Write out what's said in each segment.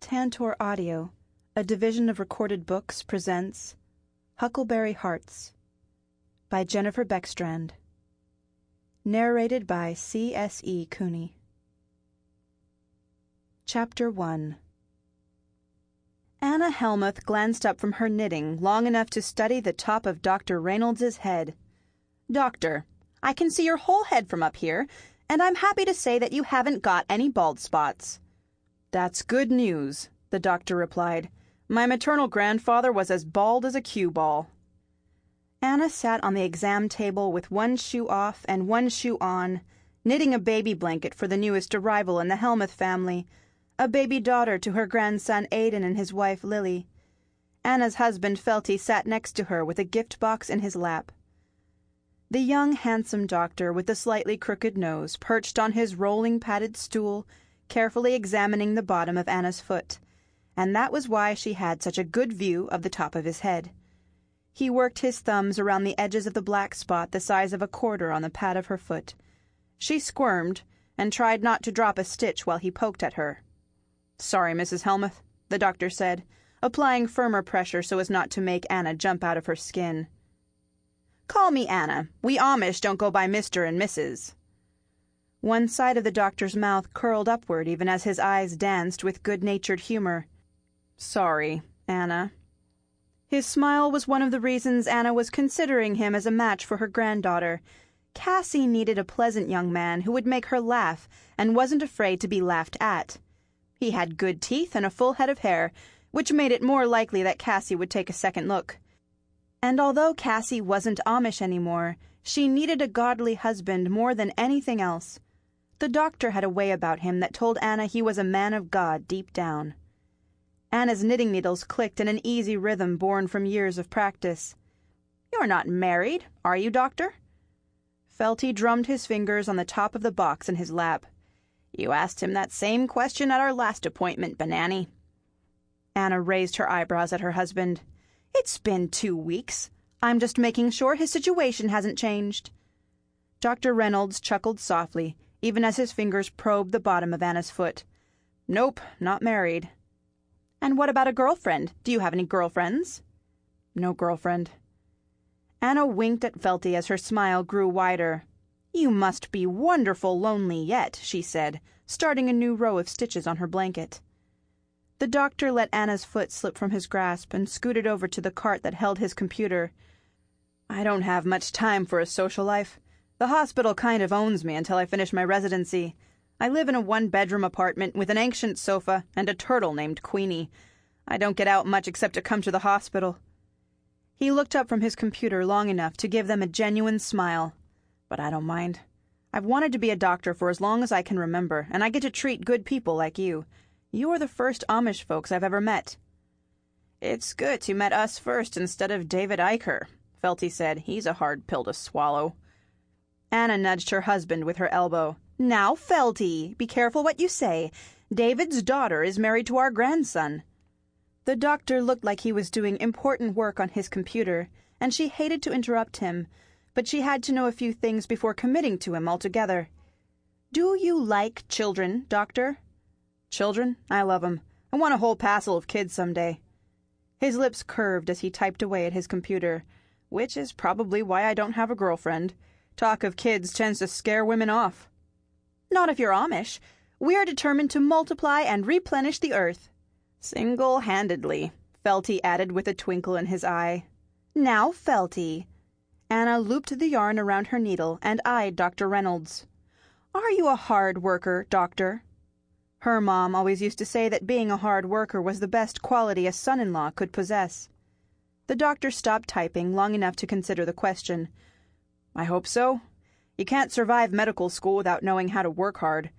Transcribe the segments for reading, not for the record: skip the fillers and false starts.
Tantor Audio, a division of Recorded Books, presents Huckleberry Hearts by Jennifer Beckstrand. Narrated by C.S.E. Cooney. Chapter 1. Anna Helmuth glanced up from her knitting long enough to study the top of Dr. Reynolds's head. "Doctor, I can see your whole head from up here, and I'm happy to say that you haven't got any bald spots." "That's good news," the doctor replied. "My maternal grandfather was as bald as a cue ball." Anna sat on the exam table with one shoe off and one shoe on, knitting a baby blanket for the newest arrival in the Helmuth family, a baby daughter to her grandson Aidan and his wife Lily. Anna's husband Felty sat next to her with a gift box in his lap. The young, handsome doctor with the slightly crooked nose perched on his rolling padded stool, carefully examining the bottom of Anna's foot, and that was why she had such a good view of the top of his head. He worked his thumbs around the edges of the black spot the size of a quarter on the pad of her foot. She squirmed and tried not to drop a stitch while he poked at her. "Sorry, Mrs. Helmuth," the doctor said, applying firmer pressure so as not to make Anna jump out of her skin. "Call me Anna. We Amish don't go by Mr. and Mrs." One side of the doctor's mouth curled upward even as his eyes danced with good-natured humor. "Sorry, Anna." His smile was one of the reasons Anna was considering him as a match for her granddaughter. Cassie needed a pleasant young man who would make her laugh and wasn't afraid to be laughed at. He had good teeth and a full head of hair, which made it more likely that Cassie would take a second look. And although Cassie wasn't Amish anymore, she needed a godly husband more than anything else. The doctor had a way about him that told Anna he was a man of God deep down. Anna's knitting needles clicked in an easy rhythm born from years of practice. "You're not married, are you, doctor?" Felty drummed his fingers on the top of the box in his lap. "You asked him that same question at our last appointment, Banani." Anna raised her eyebrows at her husband. "It's been 2 weeks. I'm just making sure his situation hasn't changed." Dr. Reynolds chuckled softly, even as his fingers probed the bottom of Anna's foot. "Nope, not married." "And what about a girlfriend? Do you have any girlfriends?" "No girlfriend." Anna winked at Felty as her smile grew wider. "You must be wonderful lonely yet," she said, starting a new row of stitches on her blanket. The doctor let Anna's foot slip from his grasp and scooted over to the cart that held his computer. "I don't have much time for a social life. The hospital kind of owns me until I finish my residency. I live in a 1-bedroom apartment with an ancient sofa and a turtle named Queenie. I don't get out much except to come to the hospital." He looked up from his computer long enough to give them a genuine smile. "But I don't mind. I've wanted to be a doctor for as long as I can remember, and I get to treat good people like you. You are the first Amish folks I've ever met." "It's good you met us first instead of David Eicher," Felty said. "He's a hard pill to swallow." Anna nudged her husband with her elbow. "Now, Felty, be careful what you say. David's daughter is married to our grandson." The doctor looked like he was doing important work on his computer, and she hated to interrupt him, but she had to know a few things before committing to him altogether. "Do you like children, doctor?" "Children? I love 'em. I want a whole passel of kids someday." His lips curved as he typed away at his computer, which is probably why I don't have a girlfriend. Talk of kids tends to scare women off. "Not if you're Amish. We are determined to multiply and replenish the earth." "Single-handedly," Felty added with a twinkle in his eye. "Now, Felty." Anna looped the yarn around her needle and eyed Dr. Reynolds. "Are you a hard worker, doctor?" Her mom always used to say that being a hard worker was the best quality a son-in-law could possess. The doctor stopped typing long enough to consider the question. "I hope so. You can't survive medical school without knowing how to work hard.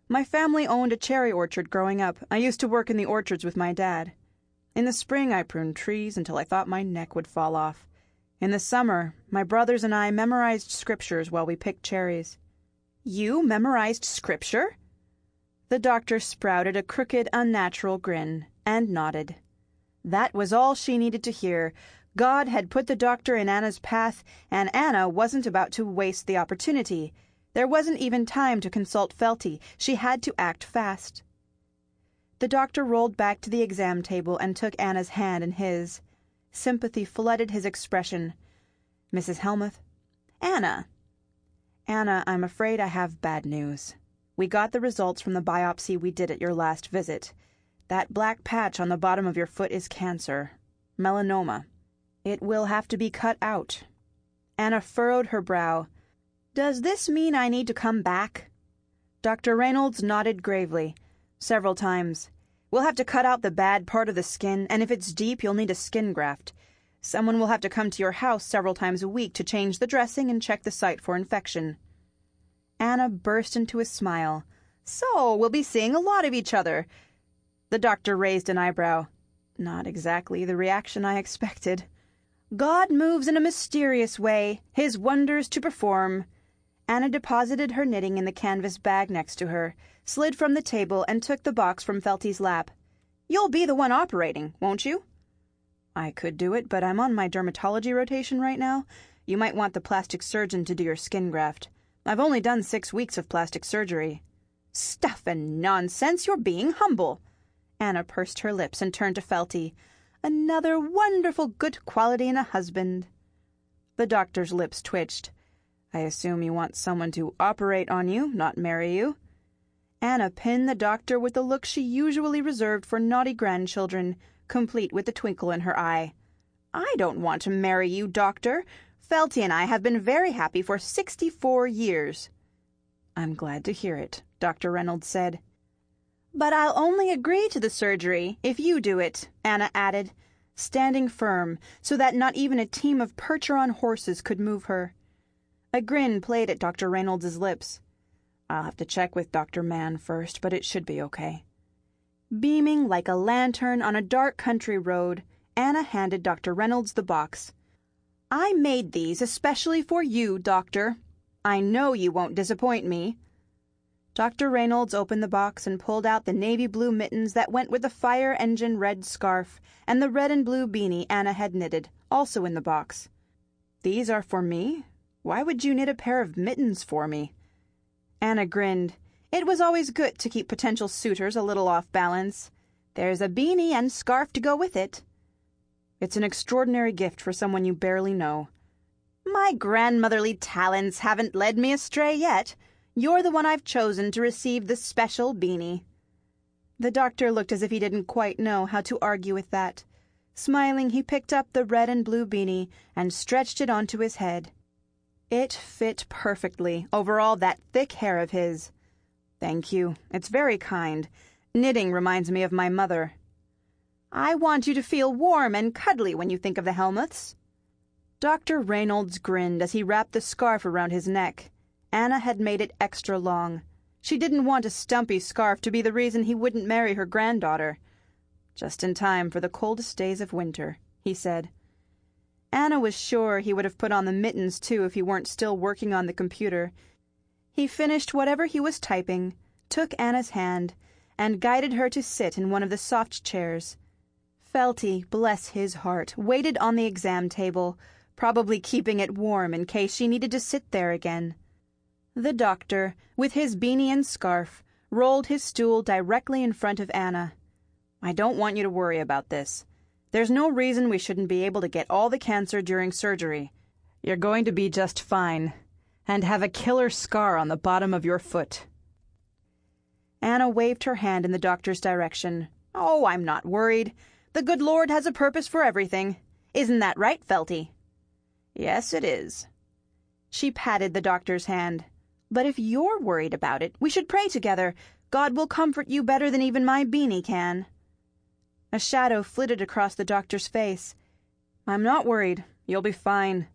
My family owned a cherry orchard growing up. I used to work in the orchards with my dad. In the spring I pruned trees until I thought my neck would fall off. In the summer, my brothers and I memorized scriptures while we picked cherries." "You memorized scripture?" The doctor sprouted a crooked, unnatural grin and nodded. That was all she needed to hear. God had put the doctor in Anna's path, and Anna wasn't about to waste the opportunity. There wasn't even time to consult Felty. She had to act fast. The doctor rolled back to the exam table and took Anna's hand in his. Sympathy flooded his expression. "Mrs. Helmuth?" "Anna." "Anna, I'm afraid I have bad news. We got the results from the biopsy we did at your last visit. That black patch on the bottom of your foot is cancer. Melanoma. It will have to be cut out." Anna furrowed her brow. "Does this mean I need to come back?" Dr. Reynolds nodded gravely, several times. "We'll have to cut out the bad part of the skin, and if it's deep, you'll need a skin graft. Someone will have to come to your house several times a week to change the dressing and check the site for infection." Anna burst into a smile. "So we'll be seeing a lot of each other." The doctor raised an eyebrow. "Not exactly the reaction I expected." "God moves in a mysterious way, his wonders to perform." Anna deposited her knitting in the canvas bag next to her, slid from the table, and took the box from Felty's lap. "You'll be the one operating, won't you?" "I could do it, but I'm on my dermatology rotation right now. You might want the plastic surgeon to do your skin graft. I've only done 6 weeks of plastic surgery." "Stuff and nonsense! You're being humble." Anna pursed her lips and turned to Felty. "Another wonderful good quality in a husband." The doctor's lips twitched. "I assume you want someone to operate on you, not marry you." Anna pinned the doctor with the look she usually reserved for naughty grandchildren, complete with the twinkle in her eye. "I don't want to marry you, doctor. Felty and I have been very happy for 64 years. "I'm glad to hear it," Dr. Reynolds said. "But I'll only agree to the surgery if you do it," Anna added, standing firm so that not even a team of Percheron horses could move her. A grin played at Dr. Reynolds' lips. "I'll have to check with Dr. Mann first, but it should be okay." Beaming like a lantern on a dark country road, Anna handed Dr. Reynolds the box. "I made these especially for you, doctor. I know you won't disappoint me." Dr. Reynolds opened the box and pulled out the navy blue mittens that went with the fire engine red scarf and the red and blue beanie Anna had knitted, also in the box. "These are for me? Why would you knit a pair of mittens for me?" Anna grinned. It was always good to keep potential suitors a little off balance. "There's a beanie and scarf to go with it." "It's an extraordinary gift for someone you barely know." "My grandmotherly talents haven't led me astray yet. You're the one I've chosen to receive the special beanie." The doctor looked as if he didn't quite know how to argue with that. Smiling, he picked up the red and blue beanie and stretched it onto his head. It fit perfectly over all that thick hair of his. "Thank you. It's very kind. Knitting reminds me of my mother." "I want you to feel warm and cuddly when you think of the Helmuths." Dr. Reynolds grinned as he wrapped the scarf around his neck. Anna had made it extra long. She didn't want a stumpy scarf to be the reason he wouldn't marry her granddaughter. "Just in time for the coldest days of winter," he said. Anna was sure he would have put on the mittens, too, if he weren't still working on the computer. He finished whatever he was typing, took Anna's hand, and guided her to sit in one of the soft chairs. Felty, bless his heart, waited on the exam table, probably keeping it warm in case she needed to sit there again. The doctor, with his beanie and scarf, rolled his stool directly in front of Anna. "I don't want you to worry about this. There's no reason we shouldn't be able to get all the cancer during surgery. You're going to be just fine, and have a killer scar on the bottom of your foot." Anna waved her hand in the doctor's direction. "Oh, I'm not worried. The good Lord has a purpose for everything. Isn't that right, Felty?" "Yes, it is." She patted the doctor's hand. "But if you're worried about it, we should pray together. God will comfort you better than even my beanie can." A shadow flitted across the doctor's face. "I'm not worried. You'll be fine."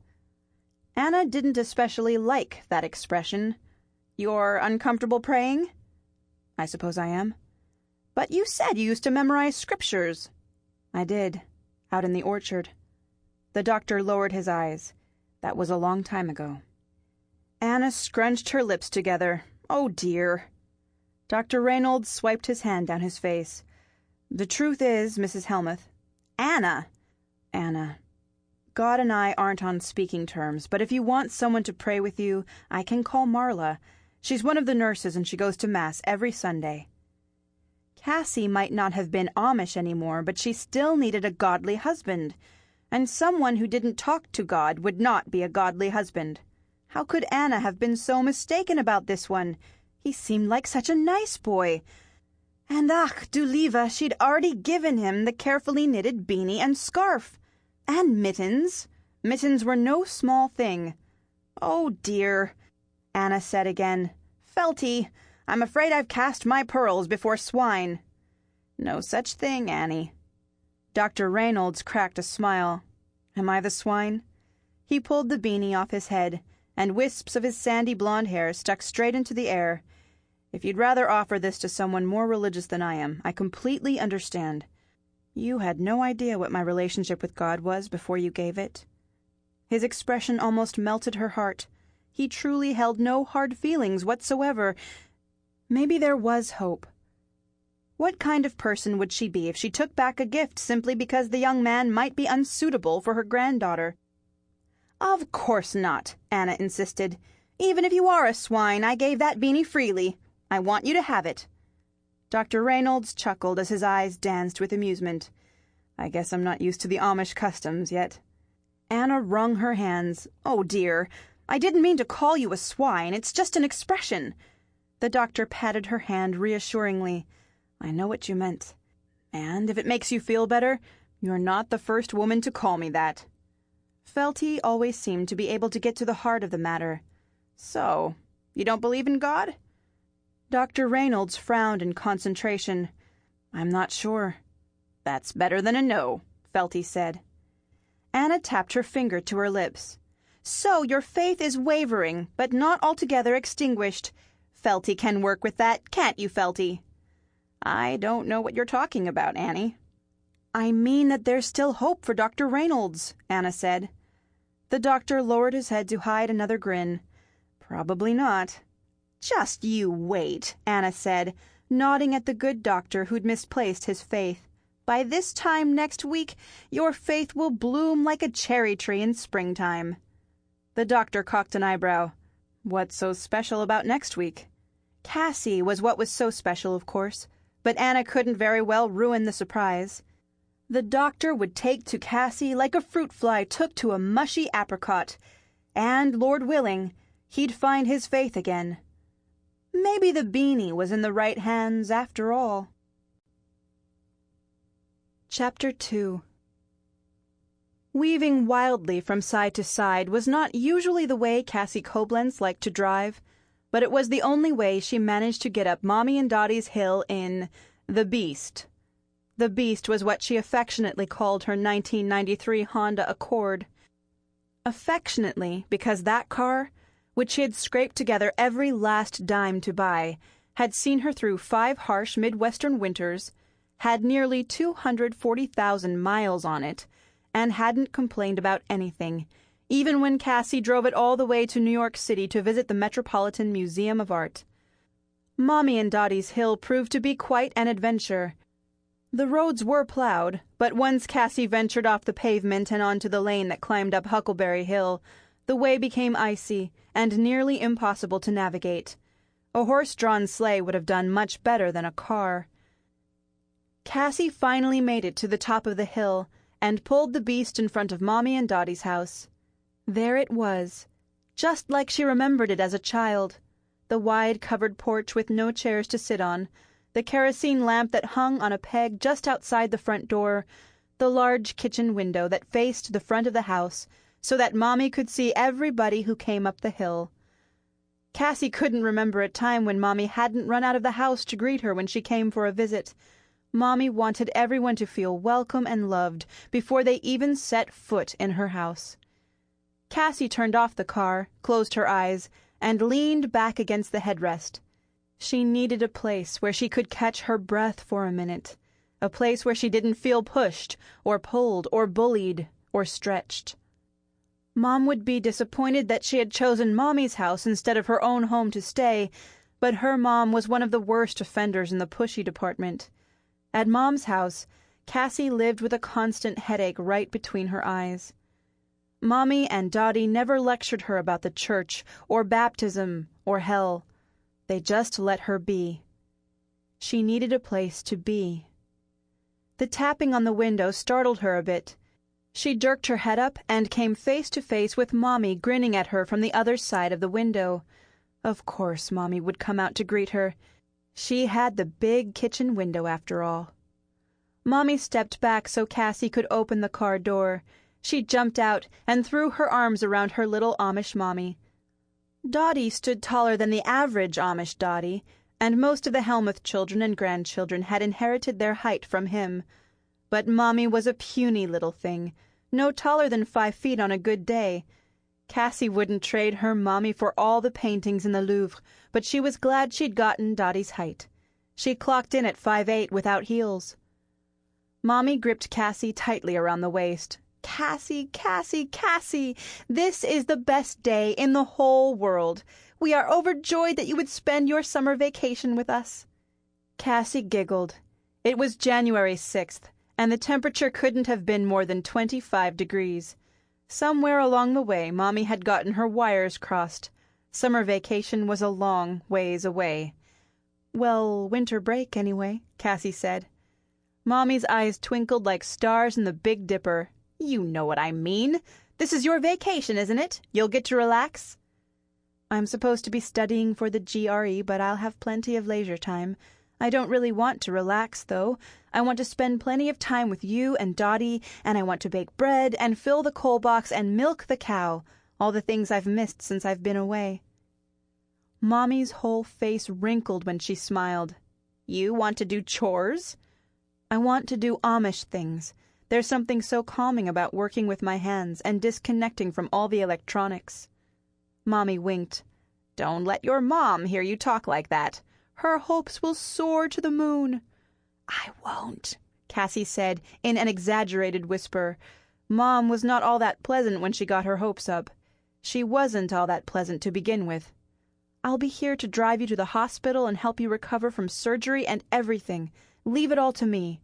Anna didn't especially like that expression. "You're uncomfortable praying?" "I suppose I am." "But you said you used to memorize scriptures." "I did, out in the orchard." The doctor lowered his eyes. "That was a long time ago." Anna scrunched her lips together. "Oh, dear." Dr. Reynolds swiped his hand down his face. "The truth is, Mrs. Helmuth—" "Anna!" "Anna, God and I aren't on speaking terms, but if you want someone to pray with you, I can call Marla. She's one of the nurses and she goes to Mass every Sunday." Cassie might not have been Amish anymore, but she still needed a godly husband, and someone who didn't talk to God would not be a godly husband. How could Anna have been so mistaken about this one? He seemed like such a nice boy. And ach, du Liebe, she'd already given him the carefully knitted beanie and scarf. And mittens. Mittens were no small thing. Oh, dear, Anna said again. Felty, I'm afraid I've cast my pearls before swine. No such thing, Annie. Dr. Reynolds cracked a smile. Am I the swine? He pulled the beanie off his head, and wisps of his sandy blonde hair stuck straight into the air. If you'd rather offer this to someone more religious than I am, I completely understand. You had no idea what my relationship with God was before you gave it. His expression almost melted her heart. He truly held no hard feelings whatsoever. Maybe there was hope. What kind of person would she be if she took back a gift simply because the young man might be unsuitable for her granddaughter? Of course not, Anna insisted. Even if you are a swine, I gave that beanie freely. I want you to have it. Dr. Reynolds chuckled as his eyes danced with amusement. I guess I'm not used to the Amish customs yet. Anna wrung her hands. Oh, dear, I didn't mean to call you a swine. It's just an expression. The doctor patted her hand reassuringly. I know what you meant. And if it makes you feel better, you're not the first woman to call me that. Felty always seemed to be able to get to the heart of the matter. So, you don't believe in God? Dr. Reynolds frowned in concentration. I'm not sure. That's better than a no, Felty said. Anna tapped her finger to her lips. So your faith is wavering, but not altogether extinguished. Felty can work with that, can't you, Felty? I don't know what you're talking about, Annie. I mean that there's still hope for Dr. Reynolds, Anna said. The doctor lowered his head to hide another grin. Probably not. Just you wait, Anna said, nodding at the good doctor who'd misplaced his faith. By this time next week, your faith will bloom like a cherry tree in springtime. The doctor cocked an eyebrow. What's so special about next week? Cassie was what was so special, of course, but Anna couldn't very well ruin the surprise. The doctor would take to Cassie like a fruit fly took to a mushy apricot, and, Lord willing, he'd find his faith again. Maybe the beanie was in the right hands after all. Chapter 2. Weaving wildly from side to side was not usually the way Cassie Coblenz liked to drive, but it was the only way she managed to get up Mommy and Dottie's hill in the Beast. The Beast was what she affectionately called her 1993 Honda Accord. Affectionately, because that car, which she had scraped together every last dime to buy, had seen her through 5 harsh Midwestern winters, had nearly 240,000 miles on it, and hadn't complained about anything, even when Cassie drove it all the way to New York City to visit the Metropolitan Museum of Art. Mommy and Dottie's hill proved to be quite an adventure. The roads were plowed, but once Cassie ventured off the pavement and onto the lane that climbed up Huckleberry Hill, the way became icy and nearly impossible to navigate. A horse-drawn sleigh would have done much better than a car. Cassie finally made it to the top of the hill and pulled the Beast in front of Mommy and Dottie's house. There it was, just like she remembered it as a child. The wide covered porch with no chairs to sit on, the kerosene lamp that hung on a peg just outside the front door, the large kitchen window that faced the front of the house so that Mommy could see everybody who came up the hill. Cassie couldn't remember a time when Mommy hadn't run out of the house to greet her when she came for a visit. Mommy wanted everyone to feel welcome and loved before they even set foot in her house. Cassie turned off the car, closed her eyes, and leaned back against the headrest. She needed a place where she could catch her breath for a minute, a place where she didn't feel pushed or pulled or bullied or stretched. Mom would be disappointed that she had chosen Mommy's house instead of her own home to stay, but her mom was one of the worst offenders in the pushy department. At Mom's house, Cassie lived with a constant headache right between her eyes. Mommy and Dottie never lectured her about the church or baptism or hell. They just let her be. She needed a place to be. The tapping on the window startled her a bit. She jerked her head up and came face to face with Mommy grinning at her from the other side of the window. Of course Mommy would come out to greet her. She had the big kitchen window after all. Mommy stepped back so Cassie could open the car door. She jumped out and threw her arms around her little Amish Mommy. Dottie stood taller than the average Amish Dottie, and most of the Helmuth children and grandchildren had inherited their height from him. But Mommy was a puny little thing, no taller than 5 feet on a good day. Cassie wouldn't trade her Mommy for all the paintings in the Louvre, but she was glad she'd gotten Dottie's height. She clocked in at 5'8" without heels. Mommy gripped Cassie tightly around the waist. "Cassie, Cassie, Cassie, this is the best day in the whole world. We are overjoyed that you would spend your summer vacation with us." Cassie giggled. It was January 6th, and the temperature couldn't have been more than 25 degrees. Somewhere along the way, Mommy had gotten her wires crossed. Summer vacation was a long ways away. "Well, winter break, anyway," Cassie said. Mommy's eyes twinkled like stars in the Big Dipper. "You know what I mean. This is your vacation, isn't it? You'll get to relax." "I'm supposed to be studying for the GRE, but I'll have plenty of leisure time. I don't really want to relax, though. I want to spend plenty of time with you and Dottie, and I want to bake bread and fill the coal box and milk the cow, all the things I've missed since I've been away." Mommy's whole face wrinkled when she smiled. "You want to do chores?" "I want to do Amish things. There's something so calming about working with my hands and disconnecting from all the electronics." Mommy winked. "Don't let your mom hear you talk like that. Her hopes will soar to the moon." "I won't," Cassie said in an exaggerated whisper. Mom was not all that pleasant when she got her hopes up. She wasn't all that pleasant to begin with. "I'll be here to drive you to the hospital and help you recover from surgery and everything. Leave it all to me."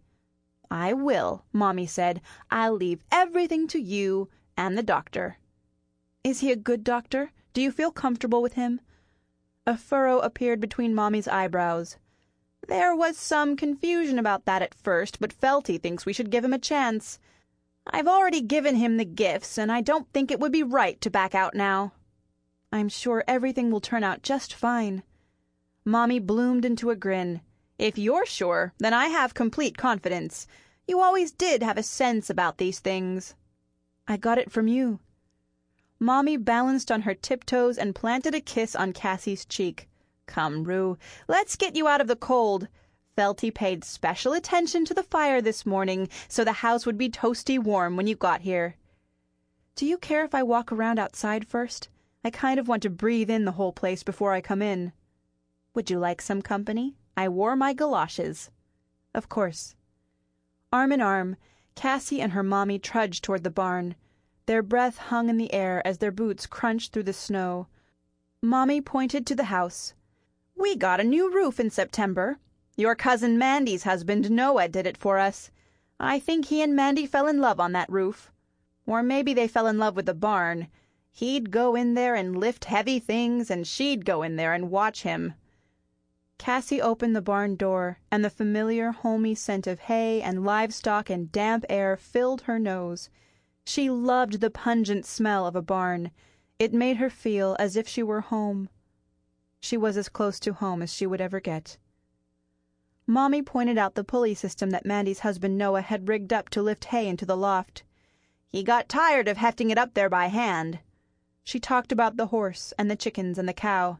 "I will," Mommy said. "I'll leave everything to you and the doctor." "Is he a good doctor? Do you feel comfortable with him?" A furrow appeared between Mommy's eyebrows. "There was some confusion about that at first, but Felty thinks we should give him a chance. I've already given him the gifts, and I don't think it would be right to back out now." "I'm sure everything will turn out just fine." Mommy bloomed into a grin. "If you're sure, then I have complete confidence. You always did have a sense about these things." "I got it from you." Mommy balanced on her tiptoes and planted a kiss on Cassie's cheek. "Come, Rue, let's get you out of the cold. Felty paid special attention to the fire this morning, so the house would be toasty warm when you got here." "Do you care if I walk around outside first? I kind of want to breathe in the whole place before I come in." "Would you like some company? I wore my galoshes." "Of course." Arm in arm, Cassie and her Mommy trudged toward the barn. Their breath hung in the air as their boots crunched through the snow. Mommy pointed to the house. "We got a new roof in September. Your cousin Mandy's husband Noah did it for us. I think he and Mandy fell in love on that roof. Or maybe they fell in love with the barn. He'd go in there and lift heavy things, and she'd go in there and watch him." Cassie opened the barn door, and the familiar, homey scent of hay and livestock and damp air filled her nose. She loved the pungent smell of a barn. It made her feel as if she were home. She was as close to home as she would ever get. Mommy pointed out the pulley system that Mandy's husband Noah had rigged up to lift hay into the loft. "He got tired of hefting it up there by hand." She talked about the horse and the chickens and the cow.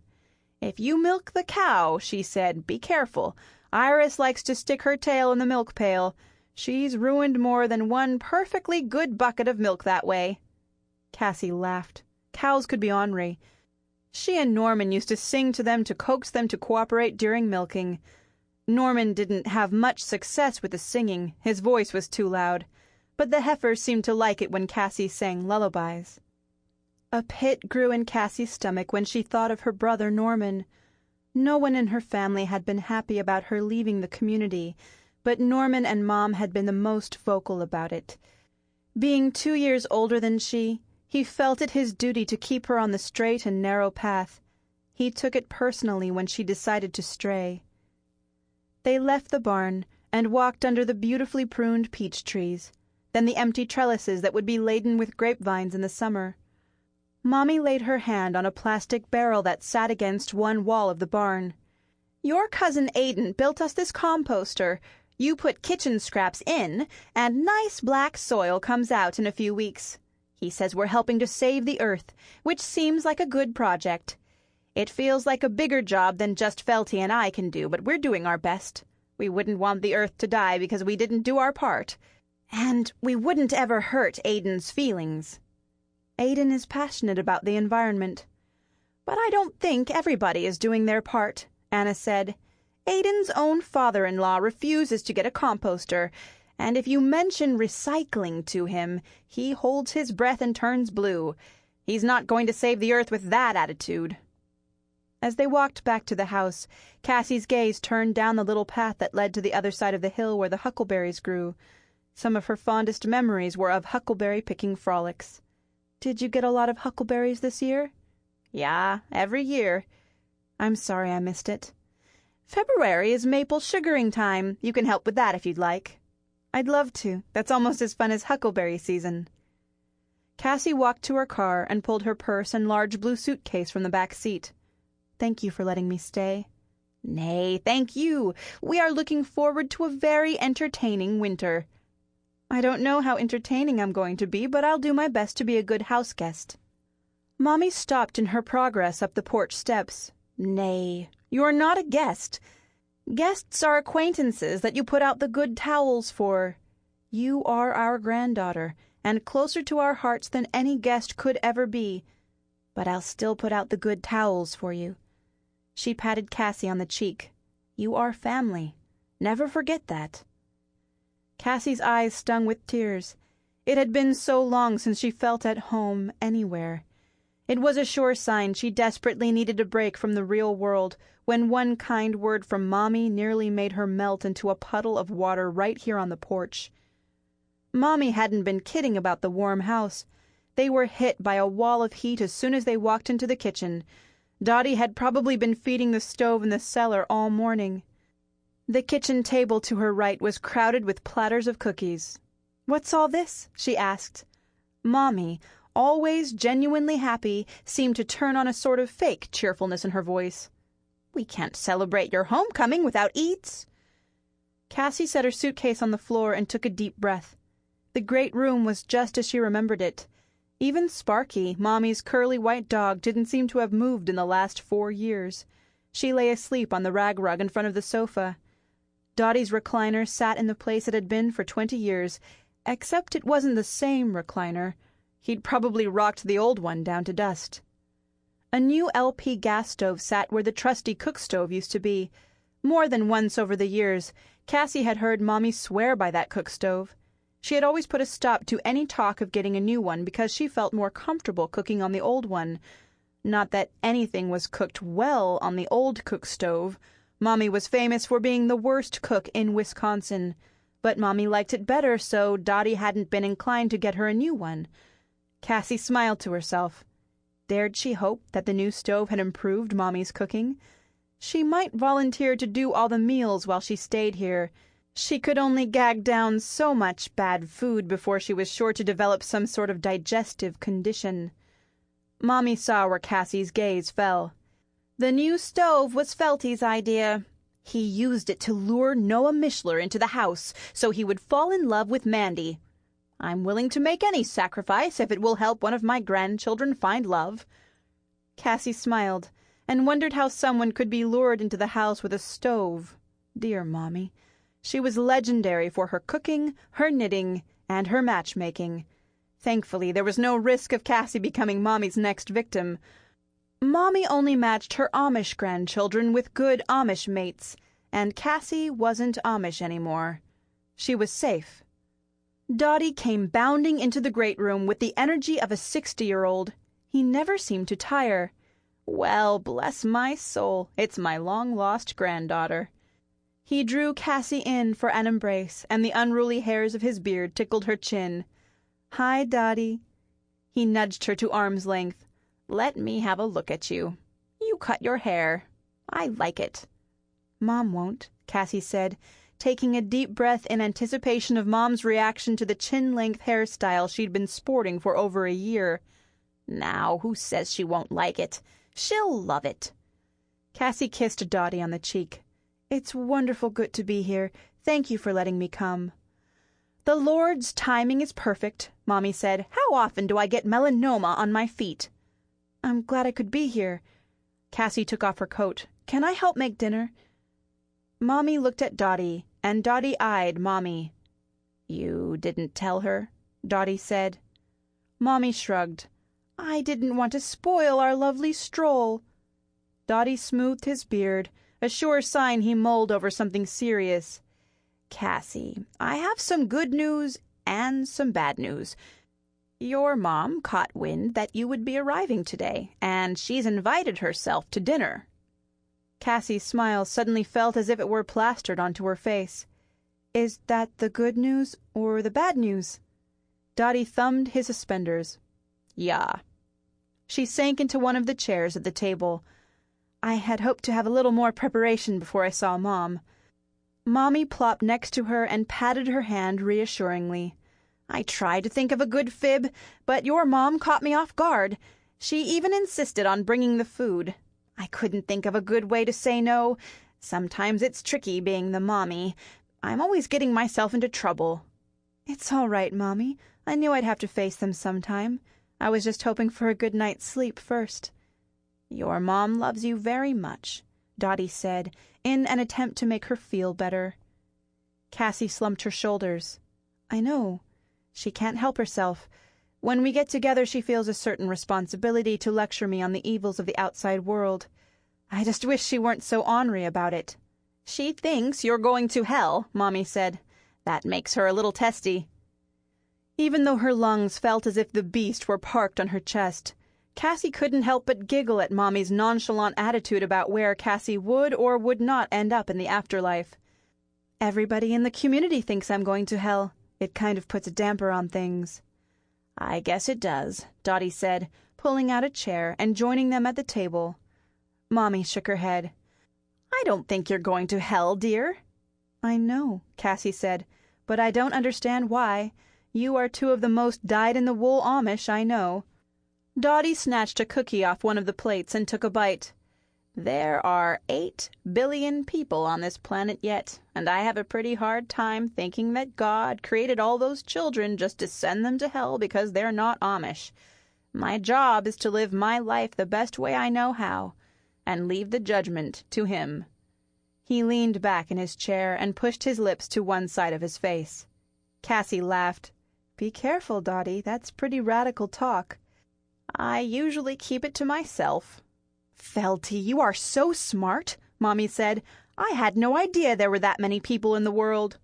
"If you milk the cow," she said, "be careful. Iris likes to stick her tail in the milk pail. She's ruined more than one perfectly good bucket of milk that way." Cassie laughed. Cows could be ornery. She and Norman used to sing to them to coax them to cooperate during milking. Norman didn't have much success with the singing. His voice was too loud. But the heifers seemed to like it when Cassie sang lullabies. A pit grew in Cassie's stomach when she thought of her brother Norman. No one in her family had been happy about her leaving the community, but Norman and Mom had been the most vocal about it. Being 2 years older than she, he felt it his duty to keep her on the straight and narrow path. He took it personally when she decided to stray. They left the barn and walked under the beautifully pruned peach trees, then the empty trellises that would be laden with grapevines in the summer. Mommy laid her hand on a plastic barrel that sat against one wall of the barn. "Your cousin Aiden built us this composter. You put kitchen scraps in, and nice black soil comes out in a few weeks. He says we're helping to save the earth, which seems like a good project. It feels like a bigger job than just Felty and I can do, but we're doing our best. We wouldn't want the earth to die because we didn't do our part. And we wouldn't ever hurt Aiden's feelings." Aiden is passionate about the environment. "But I don't think everybody is doing their part," Anna said. "Aiden's own father-in-law refuses to get a composter, and if you mention recycling to him, he holds his breath and turns blue. He's not going to save the earth with that attitude." As they walked back to the house, Cassie's gaze turned down the little path that led to the other side of the hill where the huckleberries grew. Some of her fondest memories were of huckleberry-picking frolics. "Did you get a lot of huckleberries this year?" "Yeah, every year." "I'm sorry I missed it." "February is maple sugaring time. You can help with that if you'd like." "I'd love to. That's almost as fun as huckleberry season." Cassie walked to her car and pulled her purse and large blue suitcase from the back seat. "Thank you for letting me stay." "Nay, thank you. We are looking forward to a very entertaining winter." "I don't know how entertaining I'm going to be, but I'll do my best to be a good house guest." Mommy stopped in her progress up the porch steps. "Nay, you're not a guest. Guests are acquaintances that you put out the good towels for. You are our granddaughter, and closer to our hearts than any guest could ever be. But I'll still put out the good towels for you." She patted Cassie on the cheek. "You are family. Never forget that." Cassie's eyes stung with tears. It had been so long since she felt at home anywhere. It was a sure sign she desperately needed a break from the real world when one kind word from Mommy nearly made her melt into a puddle of water right here on the porch. Mommy hadn't been kidding about the warm house. They were hit by a wall of heat as soon as they walked into the kitchen. Dottie had probably been feeding the stove in the cellar all morning. The kitchen table to her right was crowded with platters of cookies. "What's all this?" she asked. Mommy, always genuinely happy, seemed to turn on a sort of fake cheerfulness in her voice. "We can't celebrate your homecoming without eats." Cassie set her suitcase on the floor and took a deep breath. The great room was just as she remembered it. Even Sparky, Mommy's curly white dog, didn't seem to have moved in the last 4 years. She lay asleep on the rag rug in front of the sofa. Dottie's recliner sat in the place it had been for 20 years, except it wasn't the same recliner. He'd probably rocked the old one down to dust. A new LP gas stove sat where the trusty cook stove used to be. More than once over the years, Cassie had heard Mommy swear by that cook stove. She had always put a stop to any talk of getting a new one because she felt more comfortable cooking on the old one. Not that anything was cooked well on the old cook stove. Mommy was famous for being the worst cook in Wisconsin. But Mommy liked it better, so Dottie hadn't been inclined to get her a new one. Cassie smiled to herself. Dared she hope that the new stove had improved Mommy's cooking? She might volunteer to do all the meals while she stayed here. She could only gag down so much bad food before she was sure to develop some sort of digestive condition. Mommy saw where Cassie's gaze fell. The new stove was Felty's idea. He used it to lure Noah Mishler into the house so he would fall in love with Mandy. I'm willing to make any sacrifice if it will help one of my grandchildren find love. Cassie smiled and wondered how someone could be lured into the house with a stove. Dear Mommy. She was legendary for her cooking, her knitting, and her matchmaking. Thankfully, there was no risk of Cassie becoming Mommy's next victim. Mommy only matched her Amish grandchildren with good Amish mates, and Cassie wasn't Amish anymore. She was safe. Dottie came bounding into the great room with the energy of a 60-year-old. He never seemed to tire. Well, bless my soul, it's my long-lost granddaughter. He drew Cassie in for an embrace, and the unruly hairs of his beard tickled her chin. "Hi, Dottie." He nudged her to arm's length. "Let me have a look at you. You cut your hair. I like it." "Mom won't," Cassie said, taking a deep breath in anticipation of Mom's reaction to the chin-length hairstyle she'd been sporting for over a year. "Now, who says she won't like it? She'll love it." Cassie kissed Dottie on the cheek. "It's wonderful good to be here. Thank you for letting me come." "The Lord's timing is perfect," Mommy said. "How often do I get melanoma on my feet?" "I'm glad I could be here." Cassie took off her coat. "Can I help make dinner?" Mommy looked at Dottie, and Dottie eyed Mommy. "You didn't tell her?" Dottie said. Mommy shrugged. "I didn't want to spoil our lovely stroll." Dottie smoothed his beard, a sure sign he mulled over something serious. "Cassie, I have some good news and some bad news. Your mom caught wind that you would be arriving today, and she's invited herself to dinner." Cassie's smile suddenly felt as if it were plastered onto her face. "Is that the good news or the bad news?" Dottie thumbed his suspenders. "Yeah." She sank into one of the chairs at the table. "I had hoped to have a little more preparation before I saw Mom." Mommy plopped next to her and patted her hand reassuringly. "I tried to think of a good fib, but your mom caught me off guard. She even insisted on bringing the food. I couldn't think of a good way to say no. Sometimes it's tricky being the mommy. I'm always getting myself into trouble." "It's all right, Mommy. I knew I'd have to face them sometime. I was just hoping for a good night's sleep first." "Your mom loves you very much," Dottie said, in an attempt to make her feel better. Cassie slumped her shoulders. "I know. She can't help herself. When we get together, she feels a certain responsibility to lecture me on the evils of the outside world. I just wish she weren't so ornery about it." "She thinks you're going to hell," Mommy said. "That makes her a little testy." Even though her lungs felt as if the beast were parked on her chest, Cassie couldn't help but giggle at Mommy's nonchalant attitude about where Cassie would or would not end up in the afterlife. "Everybody in the community thinks I'm going to hell. It kind of puts a damper on things." "I guess it does," Dottie said, pulling out a chair and joining them at the table. Mommy shook her head. "I don't think you're going to hell, dear." "I know," Cassie said, "but I don't understand why. You are two of the most dyed-in-the-wool Amish I know." Dottie snatched a cookie off one of the plates and took a bite. "There are 8 billion people on this planet yet, and I have a pretty hard time thinking that God created all those children just to send them to hell because they're not Amish. My job is to live my life the best way I know how, and leave the judgment to Him." He leaned back in his chair and pushed his lips to one side of his face. Cassie laughed. "Be careful, Dottie. That's pretty radical talk." "I usually keep it to myself." "Felty, you are so smart," Mommy said. "I had no idea there were that many people in the world."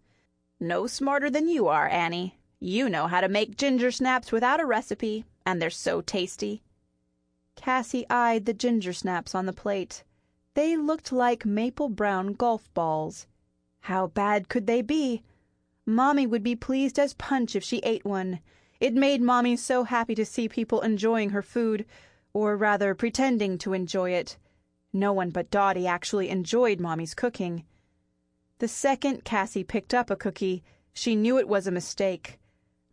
"No smarter than you are, Annie. You know how to make ginger snaps without a recipe, and they're so tasty." Cassie eyed the ginger snaps on the plate. They looked like maple brown golf balls. How bad could they be? Mommy would be pleased as punch if she ate one. It made Mommy so happy to see people enjoying her food, or rather pretending to enjoy it. No one but Dottie actually enjoyed Mommy's cooking. The second Cassie picked up a cookie, she knew it was a mistake.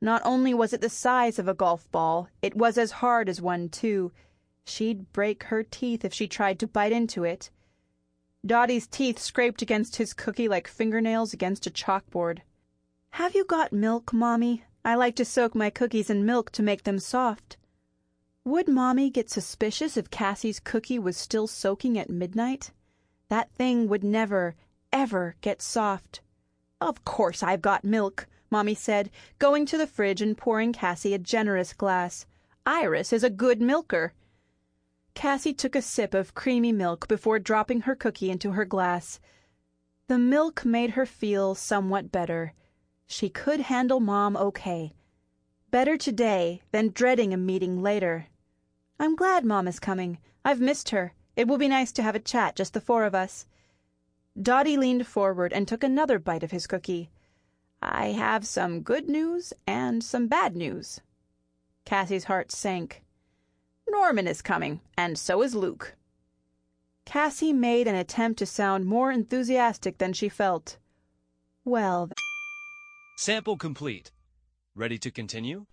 Not only was it the size of a golf ball, it was as hard as one, too. She'd break her teeth if she tried to bite into it. Dottie's teeth scraped against his cookie like fingernails against a chalkboard. "Have you got milk, Mommy? I like to soak my cookies in milk to make them soft." Would Mommy get suspicious if Cassie's cookie was still soaking at midnight? That thing would never, ever get soft. "Of course I've got milk," Mommy said, going to the fridge and pouring Cassie a generous glass. "Iris is a good milker." Cassie took a sip of creamy milk before dropping her cookie into her glass. The milk made her feel somewhat better. She could handle Mom okay. Better today than dreading a meeting later. "I'm glad Mom is coming. I've missed her. It will be nice to have a chat, just the 4 of us." Dottie leaned forward and took another bite of his cookie. "I have some good news and some bad news." Cassie's heart sank. "Norman is coming, and so is Luke." Cassie made an attempt to sound more enthusiastic than she felt. Well, Sample complete. Ready to continue?